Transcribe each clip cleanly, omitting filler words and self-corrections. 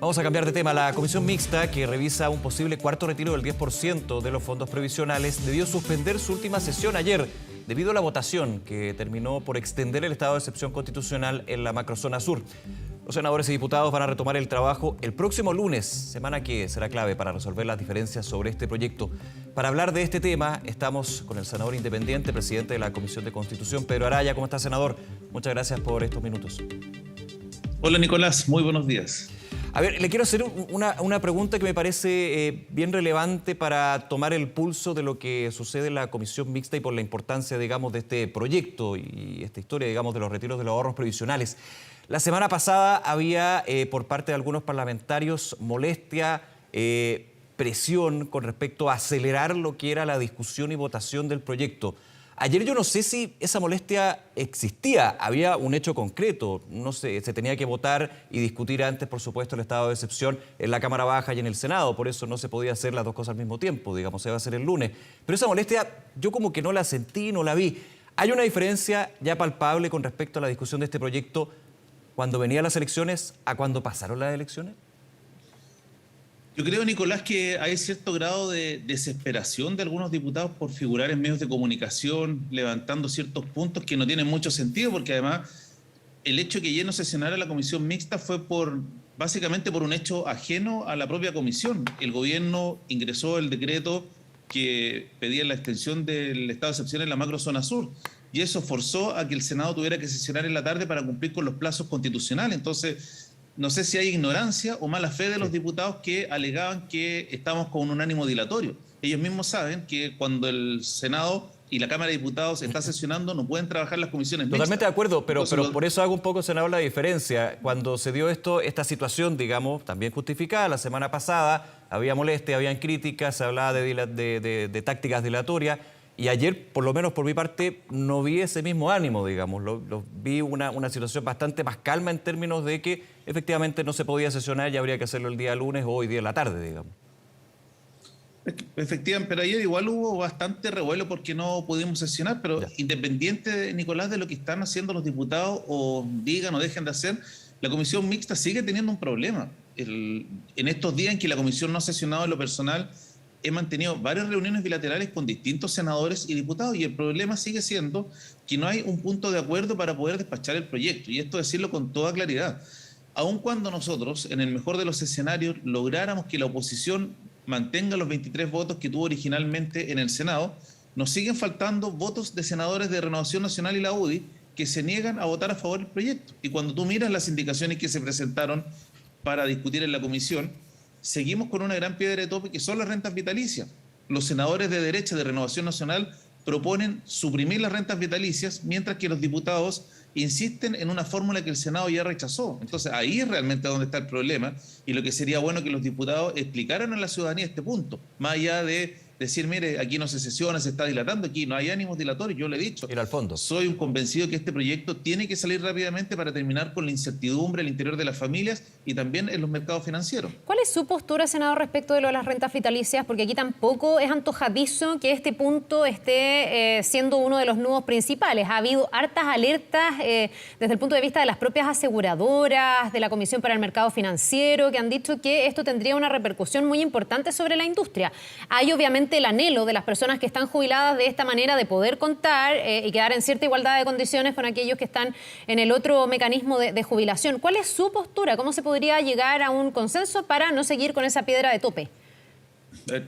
Vamos a cambiar de tema. La comisión mixta que revisa un posible cuarto retiro del 10% de los fondos previsionales debió suspender su última sesión ayer debido a la votación que terminó por extender el estado de excepción constitucional en la macrozona sur. Los senadores y diputados van a retomar el trabajo el próximo lunes, semana que será clave para resolver las diferencias sobre este proyecto. Para hablar de este tema, estamos con el senador independiente, presidente de la Comisión de Constitución, Pedro Araya. ¿Cómo está, senador? Muchas gracias por estos minutos. Hola, Nicolás. Muy buenos días. A ver, le quiero hacer una pregunta que me parece bien relevante para tomar el pulso de lo que sucede en la comisión mixta y por la importancia, digamos, de este proyecto y esta historia, digamos, de los retiros de los ahorros previsionales. La semana pasada había, por parte de algunos parlamentarios, molestia, presión con respecto a acelerar lo que era la discusión y votación del proyecto. Ayer yo no sé si esa molestia existía, había un hecho concreto, no sé, se tenía que votar y discutir antes, por supuesto, el estado de excepción en la Cámara Baja y en el Senado, por eso no se podía hacer las dos cosas al mismo tiempo, digamos, se va a hacer el lunes. Pero esa molestia yo como que no la sentí, no la vi. ¿Hay una diferencia ya palpable con respecto a la discusión de este proyecto cuando venían las elecciones a cuando pasaron las elecciones? Yo creo, Nicolás, que hay cierto grado de desesperación de algunos diputados por figurar en medios de comunicación, levantando ciertos puntos que no tienen mucho sentido, porque además el hecho de que ayer no sesionara la comisión mixta fue básicamente por un hecho ajeno a la propia comisión. El gobierno ingresó el decreto que pedía la extensión del estado de excepción en la macrozona sur, y eso forzó a que el Senado tuviera que sesionar en la tarde para cumplir con los plazos constitucionales. Entonces, no sé si hay ignorancia o mala fe de los diputados que alegaban que estamos con un ánimo dilatorio. Ellos mismos saben que cuando el Senado y la Cámara de Diputados está sesionando no pueden trabajar las comisiones mixtas. Totalmente de acuerdo, pero por eso hago un poco, senador, la diferencia. Cuando se dio esta situación, digamos, también justificada, la semana pasada había molestia, habían críticas, se hablaba de tácticas dilatorias. Y ayer, por lo menos por mi parte, no vi ese mismo ánimo, digamos. Vi una situación bastante más calma en términos de que efectivamente no se podía sesionar y habría que hacerlo el día lunes o hoy día en la tarde, digamos. Efectivamente, pero ayer igual hubo bastante revuelo porque no pudimos sesionar, pero ya, independiente, Nicolás, de lo que están haciendo los diputados o digan o dejen de hacer, la comisión mixta sigue teniendo un problema. En estos días en que la comisión no ha sesionado en lo personal, he mantenido varias reuniones bilaterales con distintos senadores y diputados y el problema sigue siendo que no hay un punto de acuerdo para poder despachar el proyecto, y esto decirlo con toda claridad. Aun cuando nosotros, en el mejor de los escenarios, lográramos que la oposición mantenga los 23 votos que tuvo originalmente en el Senado, nos siguen faltando votos de senadores de Renovación Nacional y la UDI que se niegan a votar a favor del proyecto. Y cuando tú miras las indicaciones que se presentaron para discutir en la comisión, seguimos con una gran piedra de tope que son las rentas vitalicias. Los senadores de derecha de Renovación Nacional proponen suprimir las rentas vitalicias, mientras que los diputados insisten en una fórmula que el Senado ya rechazó. Entonces ahí es realmente donde está el problema, y lo que sería bueno que los diputados explicaran a la ciudadanía este punto, más allá de decir, mire, aquí no se sesiona, se está dilatando, aquí no hay ánimos dilatorios. Yo le he dicho, ir al fondo. Soy un convencido que este proyecto tiene que salir rápidamente para terminar con la incertidumbre al interior de las familias y también en los mercados financieros. ¿Cuál es su postura, senador, respecto de lo de las rentas vitalicias? Porque aquí tampoco es antojadizo que este punto esté siendo uno de los nudos principales. Ha habido hartas alertas desde el punto de vista de las propias aseguradoras, de la Comisión para el Mercado Financiero, que han dicho que esto tendría una repercusión muy importante sobre la industria. Hay obviamente el anhelo de las personas que están jubiladas de esta manera de poder contar y quedar en cierta igualdad de condiciones con aquellos que están en el otro mecanismo de jubilación. ¿Cuál es su postura? ¿Cómo se podría llegar a un consenso para no seguir con esa piedra de tope?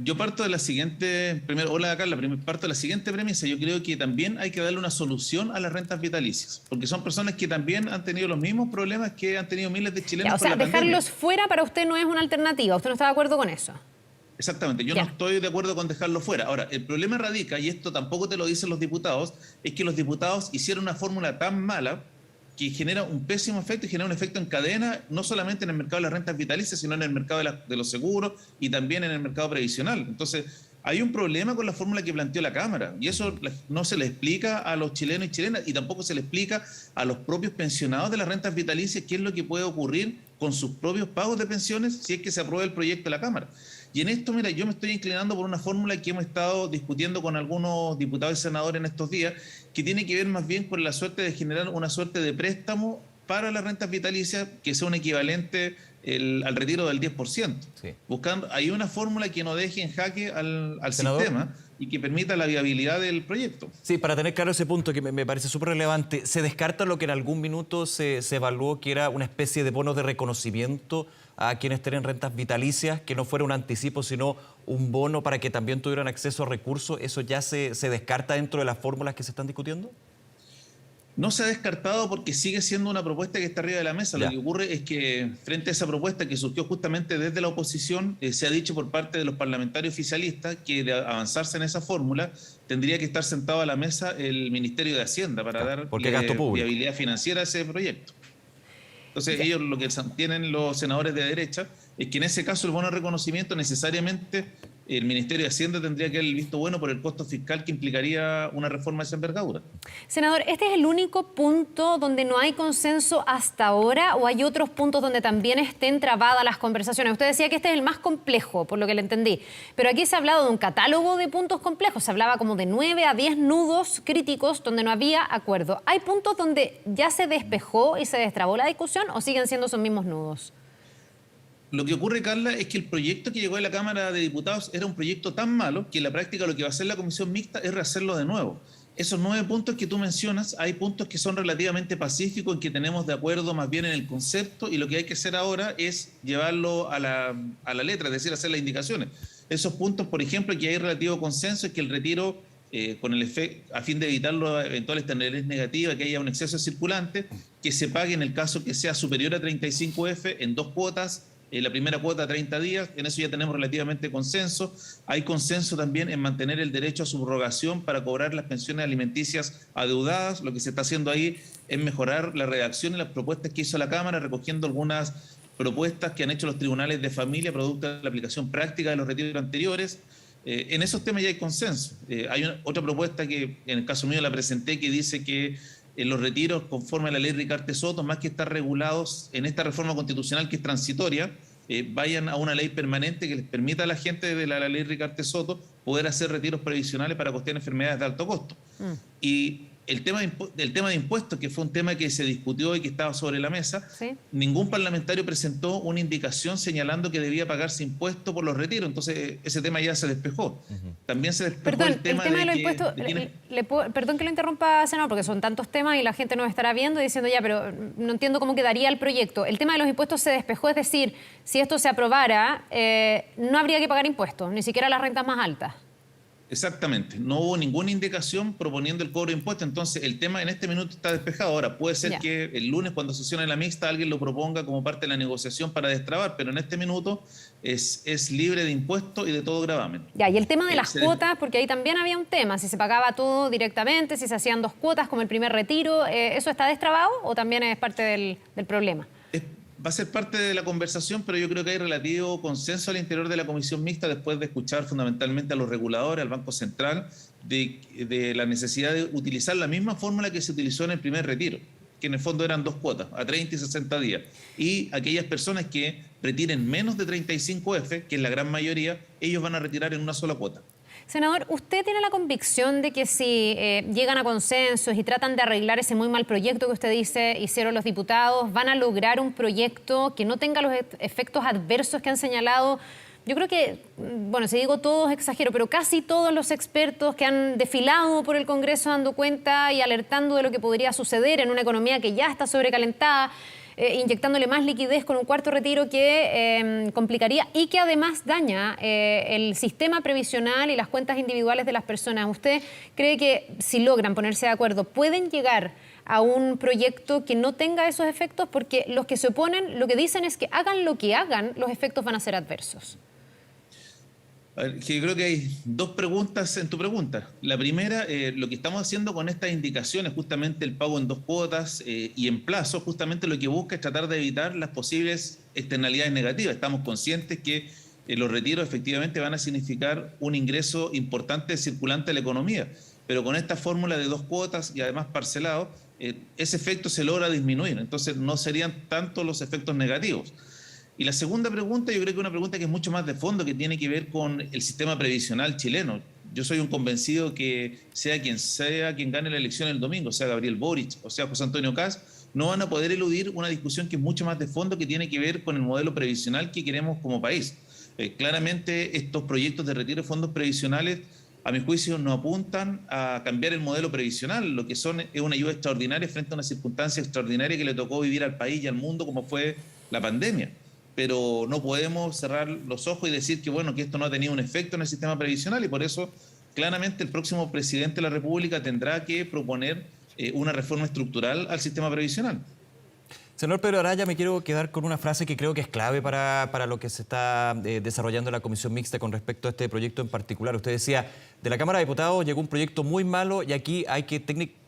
Yo parto de la siguiente, hola Carla, parto de la siguiente premisa. Yo creo que también hay que darle una solución a las rentas vitalicias, porque son personas que también han tenido los mismos problemas que han tenido miles de chilenos. O sea, dejarlos fuera para usted no es una alternativa. ¿Usted no está de acuerdo con eso? Exactamente, yo no estoy de acuerdo con dejarlo fuera. Ahora, el problema radica, y esto tampoco te lo dicen los diputados, es que los diputados hicieron una fórmula tan mala que genera un pésimo efecto y genera un efecto en cadena, no solamente en el mercado de las rentas vitalicias, sino en el mercado de los seguros y también en el mercado previsional. Entonces, hay un problema con la fórmula que planteó la Cámara, y eso no se le explica a los chilenos y chilenas, y tampoco se le explica a los propios pensionados de las rentas vitalicias qué es lo que puede ocurrir con sus propios pagos de pensiones si es que se aprueba el proyecto de la Cámara. Y en esto, mira, yo me estoy inclinando por una fórmula que hemos estado discutiendo con algunos diputados y senadores en estos días, que tiene que ver más bien con la suerte de generar una suerte de préstamo para las rentas vitalicias que sea un equivalente al retiro del 10%. Sí. Hay una fórmula que no deje en jaque al Senador, sistema y que permita la viabilidad del proyecto. Sí, para tener claro ese punto que me parece súper relevante, ¿se descarta lo que en algún minuto se evaluó que era una especie de bono de reconocimiento a quienes tienen rentas vitalicias, que no fuera un anticipo, sino un bono para que también tuvieran acceso a recursos? ¿Eso ya se descarta dentro de las fórmulas que se están discutiendo? No se ha descartado porque sigue siendo una propuesta que está arriba de la mesa. Ya. Lo que ocurre es que frente a esa propuesta que surgió justamente desde la oposición, se ha dicho por parte de los parlamentarios oficialistas que de avanzarse en esa fórmula tendría que estar sentado a la mesa el Ministerio de Hacienda para dar porque es gasto público. viabilidad financiera a ese proyecto. Entonces ellos lo que tienen los senadores de derecha es que en ese caso el bono de reconocimiento necesariamente el Ministerio de Hacienda tendría que haber visto bueno por el costo fiscal que implicaría una reforma de esa envergadura. Senador, ¿este es el único punto donde no hay consenso hasta ahora o hay otros puntos donde también estén trabadas las conversaciones? Usted decía que este es el más complejo, por lo que le entendí, pero aquí se ha hablado de un catálogo de puntos complejos, se hablaba como de 9 a 10 nudos críticos donde no había acuerdo. ¿Hay puntos donde ya se despejó y se destrabó la discusión o siguen siendo esos mismos nudos? Lo que ocurre, Carla, es que el proyecto que llegó a la Cámara de Diputados era un proyecto tan malo que en la práctica lo que va a hacer la Comisión Mixta es rehacerlo de nuevo. Esos 9 puntos que tú mencionas, hay puntos que son relativamente pacíficos, en que tenemos de acuerdo más bien en el concepto, y lo que hay que hacer ahora es llevarlo a la letra, es decir, hacer las indicaciones. Esos puntos, por ejemplo, que hay relativo consenso, es que el retiro, con el efecto, a fin de evitar las eventuales externalidades negativas, que haya un exceso de circulante, que se pague en el caso que sea superior a 35F en 2 cuotas, la primera cuota a 30 días, en eso ya tenemos relativamente consenso. Hay consenso también en mantener el derecho a subrogación para cobrar las pensiones alimenticias adeudadas. Lo que se está haciendo ahí es mejorar la redacción y las propuestas que hizo la Cámara, recogiendo algunas propuestas que han hecho los tribunales de familia, producto de la aplicación práctica de los retiros anteriores. En esos temas ya hay consenso. Hay otra propuesta que en el caso mío la presenté, que dice que los retiros conforme a la ley Ricarte Soto, más que estar regulados en esta reforma constitucional que es transitoria, vayan a una ley permanente que les permita a la gente de la ley Ricarte Soto poder hacer retiros previsionales para costear enfermedades de alto costo. Y el tema de impuestos, que fue un tema que se discutió y que estaba sobre la mesa, ¿sí? Ningún parlamentario presentó una indicación señalando que debía pagarse impuesto por los retiros, entonces ese tema ya se despejó. También se despejó el tema de los impuestos. Perdón que lo interrumpa, senador, porque son tantos temas y la gente nos estará viendo y diciendo ya, pero no entiendo cómo quedaría el proyecto. El tema de los impuestos se despejó, es decir, si esto se aprobara, no habría que pagar impuestos, ni siquiera las rentas más altas. Exactamente, no hubo ninguna indicación proponiendo el cobro de impuestos, entonces el tema en este minuto está despejado. Ahora, puede ser que el lunes cuando sesione la mixta alguien lo proponga como parte de la negociación para destrabar, pero en este minuto es libre de impuestos y de todo gravamen. Ya, y el tema de las cuotas, porque ahí también había un tema, si se pagaba todo directamente, si se hacían 2 cuotas como el primer retiro, ¿eso está destrabado o también es parte del problema? Va a ser parte de la conversación, pero yo creo que hay relativo consenso al interior de la comisión mixta después de escuchar fundamentalmente a los reguladores, al Banco Central, de la necesidad de utilizar la misma fórmula que se utilizó en el primer retiro, que en el fondo eran 2 cuotas, a 30 y 60 días. Y aquellas personas que retiren menos de 35F, que es la gran mayoría, ellos van a retirar en una sola cuota. Senador, ¿usted tiene la convicción de que si llegan a consensos y tratan de arreglar ese muy mal proyecto que usted dice hicieron los diputados, van a lograr un proyecto que no tenga los efectos adversos que han señalado? Yo creo que, bueno, si digo todos exagero, pero casi todos los expertos que han desfilado por el Congreso dando cuenta y alertando de lo que podría suceder en una economía que ya está sobrecalentada, inyectándole más liquidez con un cuarto retiro que complicaría y que además daña el sistema previsional y las cuentas individuales de las personas. ¿Usted cree que si logran ponerse de acuerdo pueden llegar a un proyecto que no tenga esos efectos? Porque los que se oponen lo que dicen es que hagan lo que hagan, los efectos van a ser adversos. A ver, yo creo que hay 2 preguntas en tu pregunta. La primera, lo que estamos haciendo con estas indicaciones, justamente el pago en 2 cuotas y en plazo, justamente lo que busca es tratar de evitar las posibles externalidades negativas. Estamos conscientes que los retiros efectivamente van a significar un ingreso importante circulante a la economía, pero con esta fórmula de 2 cuotas y además parcelado, ese efecto se logra disminuir, entonces no serían tanto los efectos negativos. Y la segunda pregunta, yo creo que es una pregunta que es mucho más de fondo, que tiene que ver con el sistema previsional chileno. Yo soy un convencido que sea quien gane la elección el domingo, sea Gabriel Boric o sea José Antonio Kast, no van a poder eludir una discusión que es mucho más de fondo, que tiene que ver con el modelo previsional que queremos como país. Claramente estos proyectos de retiro de fondos previsionales, a mi juicio, no apuntan a cambiar el modelo previsional. Lo que son es una ayuda extraordinaria frente a una circunstancia extraordinaria que le tocó vivir al país y al mundo, como fue la pandemia. Pero no podemos cerrar los ojos y decir que, bueno, que esto no ha tenido un efecto en el sistema previsional, y por eso claramente el próximo presidente de la República tendrá que proponer una reforma estructural al sistema previsional. Señor Pedro Araya, me quiero quedar con una frase que creo que es clave para lo que se está desarrollando en la Comisión Mixta con respecto a este proyecto en particular. Usted decía, de la Cámara de Diputados llegó un proyecto muy malo y aquí hay que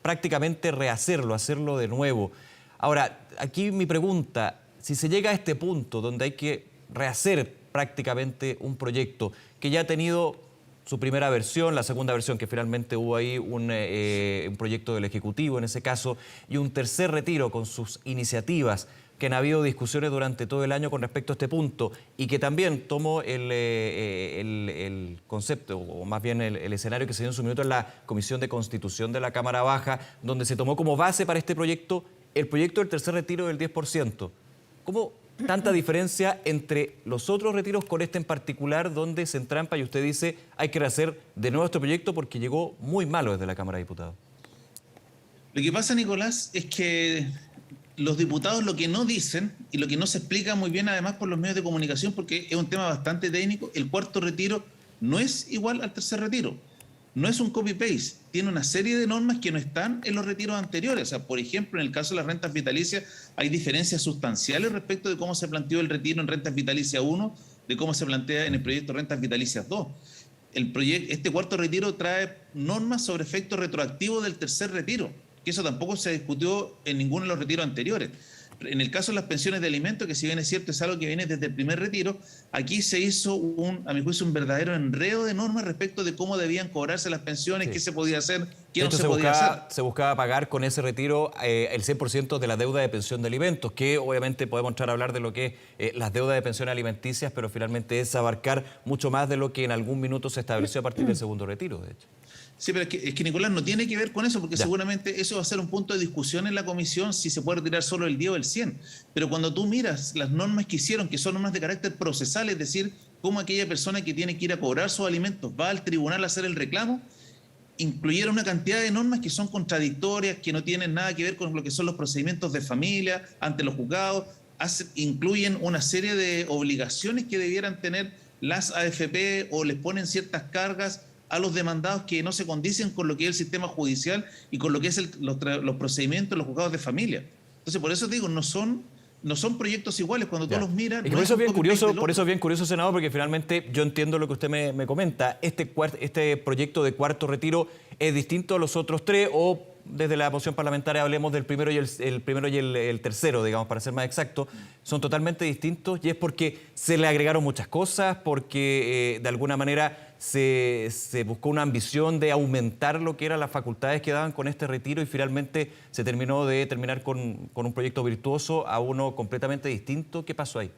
prácticamente rehacerlo, hacerlo de nuevo. Ahora, aquí mi pregunta, si se llega a este punto donde hay que rehacer prácticamente un proyecto que ya ha tenido su primera versión, la segunda versión, que finalmente hubo ahí un proyecto del Ejecutivo en ese caso, y un tercer retiro con sus iniciativas, que han habido discusiones durante todo el año con respecto a este punto, y que también tomó el concepto, o más bien el escenario que se dio en su minuto en la Comisión de Constitución de la Cámara Baja, donde se tomó como base para este proyecto el proyecto del tercer retiro del 10%. ¿Cómo tanta diferencia entre los otros retiros con este en particular, donde se entrampa y usted dice hay que rehacer de nuevo este proyecto porque llegó muy malo desde la Cámara de Diputados? Lo que pasa, Nicolás, es que los diputados lo que no dicen y lo que no se explica muy bien, además por los medios de comunicación, porque es un tema bastante técnico, el cuarto retiro no es igual al tercer retiro. No es un copy-paste, tiene una serie de normas que no están en los retiros anteriores. O sea, por ejemplo, en el caso de las rentas vitalicias hay diferencias sustanciales respecto de cómo se planteó el retiro en rentas vitalicias 1, de cómo se plantea en el proyecto de rentas vitalicias 2. Este cuarto retiro trae normas sobre efectos retroactivos del tercer retiro, que eso tampoco se discutió en ninguno de los retiros anteriores. En el caso de las pensiones de alimentos, que si bien es cierto es algo que viene desde el primer retiro, aquí se hizo, a mi juicio, un verdadero enredo de normas respecto de cómo debían cobrarse las pensiones, sí, qué se podía hacer, qué no se podía hacer. Se buscaba pagar con ese retiro el 100% de la deuda de pensión de alimentos, que obviamente podemos entrar a hablar de lo que es las deudas de pensión alimenticias, pero finalmente es abarcar mucho más de lo que en algún minuto se estableció a partir del segundo retiro, de hecho. Sí, pero es que Nicolás no tiene que ver con eso, porque seguramente eso va a ser un punto de discusión en la comisión, si se puede retirar solo el 10 o el 100. Pero cuando tú miras las normas que hicieron, que son normas de carácter procesal, es decir, cómo aquella persona que tiene que ir a cobrar sus alimentos va al tribunal a hacer el reclamo, incluyeron una cantidad de normas que son contradictorias, que no tienen nada que ver con lo que son los procedimientos de familia ante los juzgados, incluyen una serie de obligaciones que debieran tener las AFP o les ponen ciertas cargas a los demandados que no se condicen con lo que es el sistema judicial y con lo que es los procedimientos de los juzgados de familia. Entonces, por eso digo, no son proyectos iguales cuando tú los miras. Y por eso es bien curioso, senador, porque finalmente yo entiendo lo que usted me comenta. Este proyecto de cuarto retiro es distinto a los otros tres, o desde la moción parlamentaria hablemos del primero y el tercero, digamos, para ser más exacto, son totalmente distintos, y es porque se le agregaron muchas cosas, porque de alguna manera se buscó una ambición de aumentar lo que eran las facultades que daban con este retiro, y finalmente se terminar con un proyecto virtuoso a uno completamente distinto. ¿Qué pasó ahí?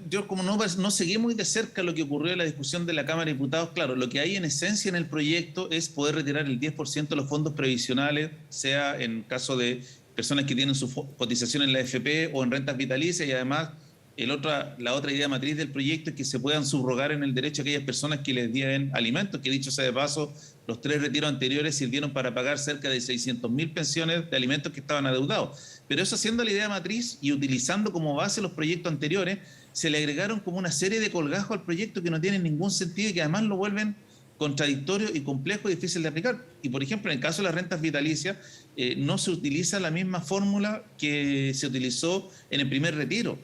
Yo como no seguí muy de cerca lo que ocurrió en la discusión de la Cámara de Diputados, claro, lo que hay en esencia en el proyecto es poder retirar el 10% de los fondos previsionales, sea en caso de personas que tienen su cotización en la AFP o en rentas vitalicias, y además la otra idea matriz del proyecto es que se puedan subrogar en el derecho a aquellas personas que les deben alimentos, que dicho sea de paso, los 3 retiros anteriores sirvieron para pagar cerca de 600.000 pensiones de alimentos que estaban adeudados. Pero eso, haciendo la idea matriz y utilizando como base los proyectos anteriores, se le agregaron como una serie de colgajos al proyecto que no tienen ningún sentido y que además lo vuelven contradictorio y complejo y difícil de aplicar. Y, por ejemplo, en el caso de las rentas vitalicias, no se utiliza la misma fórmula que se utilizó en el primer retiro.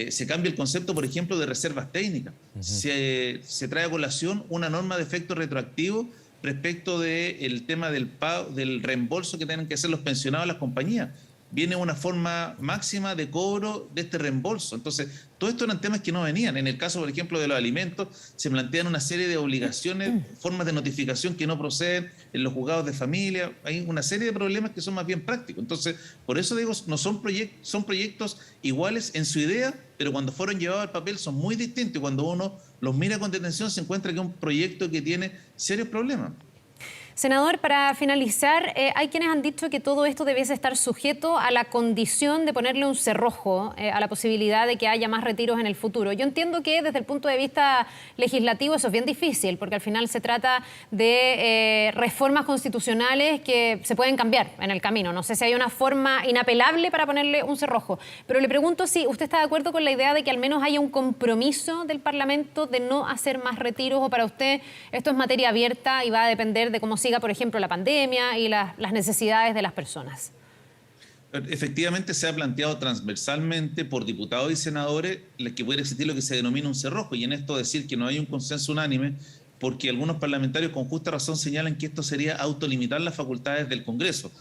Se cambia el concepto, por ejemplo, de reservas técnicas. Se trae a colación una norma de efecto retroactivo respecto del tema del reembolso que tienen que hacer los pensionados a las compañías. Viene una forma máxima de cobro de este reembolso. Entonces, todo esto eran temas que no venían. En el caso, por ejemplo, de los alimentos, se plantean una serie de obligaciones, formas de notificación que no proceden en los juzgados de familia. Hay una serie de problemas que son más bien prácticos. Entonces, por eso digo, no son proyectos iguales en su idea, pero cuando fueron llevados al papel son muy distintos. Y cuando uno los mira con detención, se encuentra que es un proyecto que tiene serios problemas. Senador, para finalizar, hay quienes han dicho que todo esto debiese estar sujeto a la condición de ponerle un cerrojo a la posibilidad de que haya más retiros en el futuro. Yo entiendo que desde el punto de vista legislativo eso es bien difícil, porque al final se trata de reformas constitucionales que se pueden cambiar en el camino. No sé si hay una forma inapelable para ponerle un cerrojo, pero le pregunto si usted está de acuerdo con la idea de que al menos haya un compromiso del Parlamento de no hacer más retiros, o para usted esto es materia abierta y va a depender de cómo siga, por ejemplo, la pandemia y las necesidades de las personas. Efectivamente se ha planteado transversalmente por diputados y senadores que puede existir lo que se denomina un cerrojo, y en esto decir que no hay un consenso unánime, porque algunos parlamentarios con justa razón señalan que esto sería autolimitar las facultades del Congreso.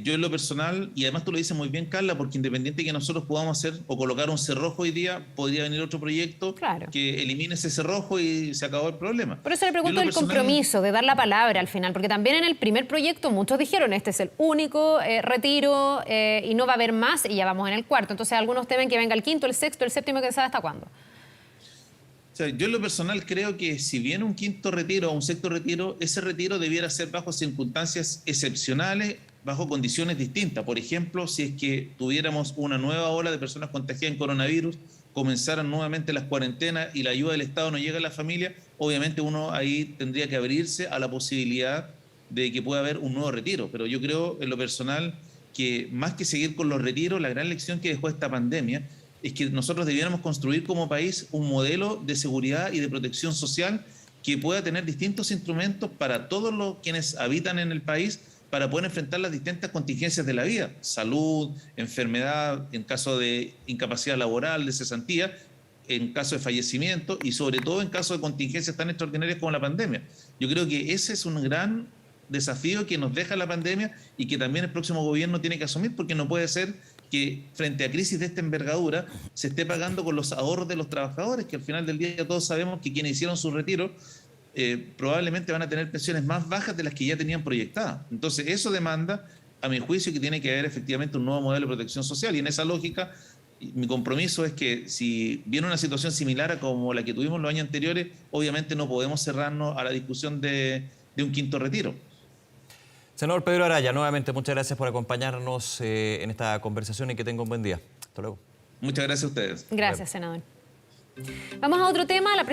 Yo en lo personal, y además tú lo dices muy bien, Carla, porque independiente de que nosotros podamos hacer o colocar un cerrojo hoy día, podría venir otro proyecto que elimine ese cerrojo y se acabó el problema. Por eso le pregunto el compromiso de dar la palabra al final, porque también en el primer proyecto muchos dijeron este es el único retiro y no va a haber más, y ya vamos en el cuarto. Entonces algunos temen que venga el quinto, el sexto, el séptimo, que sabe hasta cuándo. O sea, yo en lo personal creo que si viene un quinto retiro o un sexto retiro, ese retiro debiera ser bajo circunstancias excepcionales, bajo condiciones distintas. Por ejemplo, si es que tuviéramos una nueva ola de personas contagiadas en coronavirus, comenzaran nuevamente las cuarentenas y la ayuda del Estado no llega a la familia, obviamente uno ahí tendría que abrirse a la posibilidad de que pueda haber un nuevo retiro. Pero yo creo en lo personal que más que seguir con los retiros, la gran lección que dejó esta pandemia es que nosotros debiéramos construir como país un modelo de seguridad y de protección social que pueda tener distintos instrumentos para todos los quienes habitan en el país, para poder enfrentar las distintas contingencias de la vida: salud, enfermedad, en caso de incapacidad laboral, de cesantía, en caso de fallecimiento y sobre todo en caso de contingencias tan extraordinarias como la pandemia. Yo creo que ese es un gran desafío que nos deja la pandemia y que también el próximo gobierno tiene que asumir, porque no puede ser que frente a crisis de esta envergadura se esté pagando con los ahorros de los trabajadores, que al final del día todos sabemos que quienes hicieron su retiro probablemente van a tener pensiones más bajas de las que ya tenían proyectadas. Entonces eso demanda, a mi juicio, que tiene que haber efectivamente un nuevo modelo de protección social, y en esa lógica mi compromiso es que si viene una situación similar a como la que tuvimos los años anteriores, obviamente no podemos cerrarnos a la discusión de un quinto retiro. Senador Pedro Araya, nuevamente muchas gracias por acompañarnos en esta conversación y que tenga un buen día. Hasta luego. Muchas gracias a ustedes. Gracias, senador. Vamos a otro tema. La